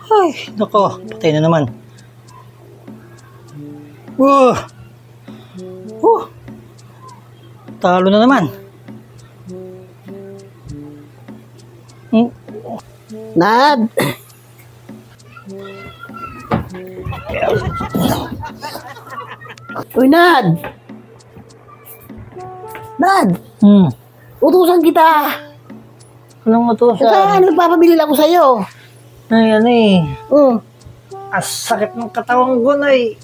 Ay, nako, patay na naman. Uh, Talo na naman. Nad! Uy, Nad! Nad! Utusan kita! Anong utusan? Saka nagpapabili lang ako sa'yo. Ay, ano eh. Sakit ng katawan ko na eh.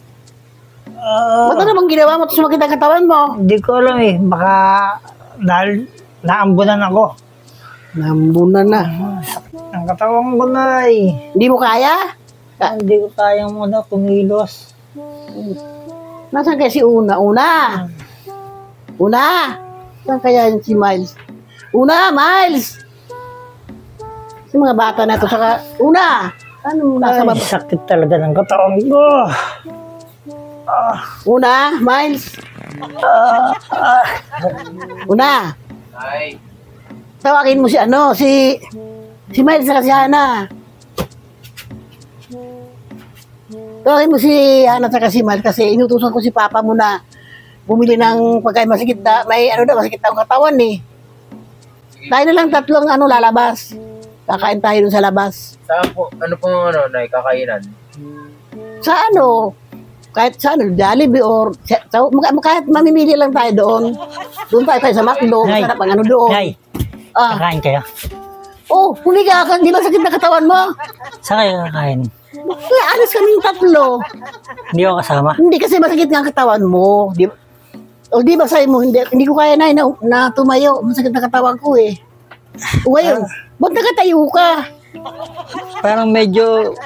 Ba't ano bang ginawa mo? Sumakit ang katawan mo? Hindi ko alam eh. Baka dahil naambunan ako. Naambunan na. Sakit ng katawan ko na eh. Hindi mo kaya? Hindi ko kayang muna kumilos. Nasaan kaya si Una? Una! Saan kaya yun si Miles? Una! Miles! Si mga bata na to, saka Una! Ano nasa baba? Sakit talaga ng katawan ko. Una! Miles! Una! Ay. Tawagin mo si Miles saka si Hana. Tawagin mo si Hana saka si Miles kasi inutusan ko si Papa mo na bumili ng pagkain masakit na, masakit na ang katawan eh. Tayo na lang tatlong lalabas. Kakain tayo dun sa labas. Saan po, ano pong kakainan? Sa kahit sa Jollibee or kahit mamimili lang tayo doon. Doon tayo sa McDo, masarap ang doon. Nay, kakain kayo? Huli ka, di ba sakit na katawan mo? Saan kayo kakain? Alis kaming tatlo. Hindi ako kasama? Hindi kasi masakit nga ang katawan mo. Di ba sa'yo mo, hindi ko kaya na tumayo. Masakit na katawan ko eh. Ngayon, ba't nakatayo ka? Parang medyo,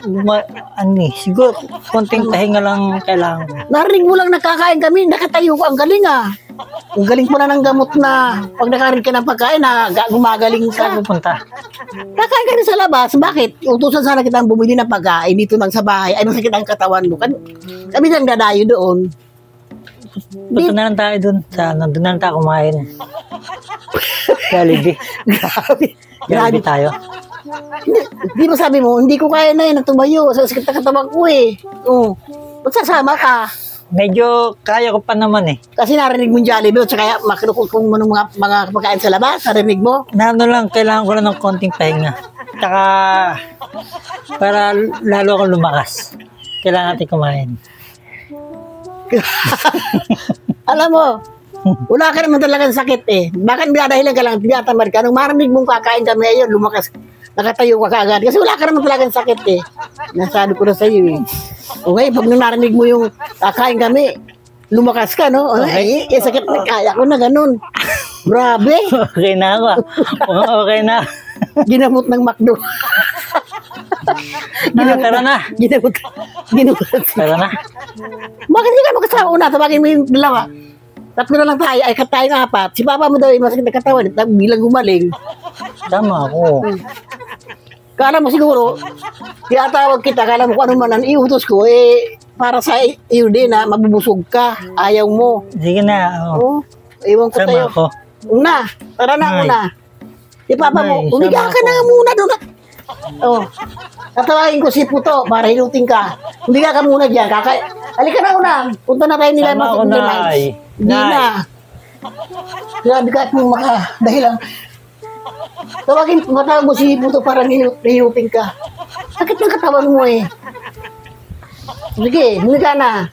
siguro, konting pahinga lang kailangan ko. Narinig mo lang nakakain kami, nakatayo ko. Ang galing ah. Ang galing mo na ng gamot na pag nakarinig ka ng pagkain na gumagaling ka. Saan pupunta? Kakain ka rin sa labas. Bakit? Utusan sana kitang bumili ng pagkain dito lang sa bahay. Ay, masakit ang katawan mo. Kami lang dadayo doon. Punta na lang tayo dun. Doon na lang tayo kumain. Jollibee. Jollibee tayo. Di ba sabi mo, hindi ko kaya na tumayo. Sa sakit na katawan ko eh. Ba't sasama ka? Medyo kaya ko pa naman eh. Kasi narinig mo yung Jollibee at saka makinukul kung mga pagkain sa labas. Narinig mo? Lang, kailangan ko lang ng konting pahinga. Tsaka, para lalo akong lumakas. Kailangan natin kumain. Alam mo, wala ka naman talagang sakit eh. Bakit dadahilan ka lang, tinatamad ka? Nung marinig mong kakain kami ngayon, lumakas, nakatayo ka kaagad. Kasi wala ka naman talagang sakit eh. Nasabi ko na sa iyo eh. Okay, pag nung narinig mo yung kakain kami, lumakas ka, no? Okay. Sakit na kaya ko na ganun. Grabe. Okay na ako. Okay na. Ginamot ng McDo. Tara na. Ginamot. Tara na. Bakit hindi ka makasama una? Tabagin mo yung dalawa. Tatlo na lang tayo. Ay, tayo apat. Si Papa mo daw yung masakit na katawan. Bilang gumaling. Tama ako. Kala mo siguro, tinatawag kita, kala mo kung ano man ang iutos ko, para sa iyo din na mabubusog ka. Ayaw mo. Sige na. Iwan ko Sama tayo. ako. Una. Tara na, una. Si Papa mo, umiga ka na muna doon. Tatawagin ko si Puto para hinuting ka. Umiga ka muna dyan. Halika na una. Punta na tayo nila. Sama ako, Nay. Hindi na. Grabe ka at mong dahilan. Matawag mo si Puto para hinuting ka. Sakit ng katawan mo eh. Sige, humiga na.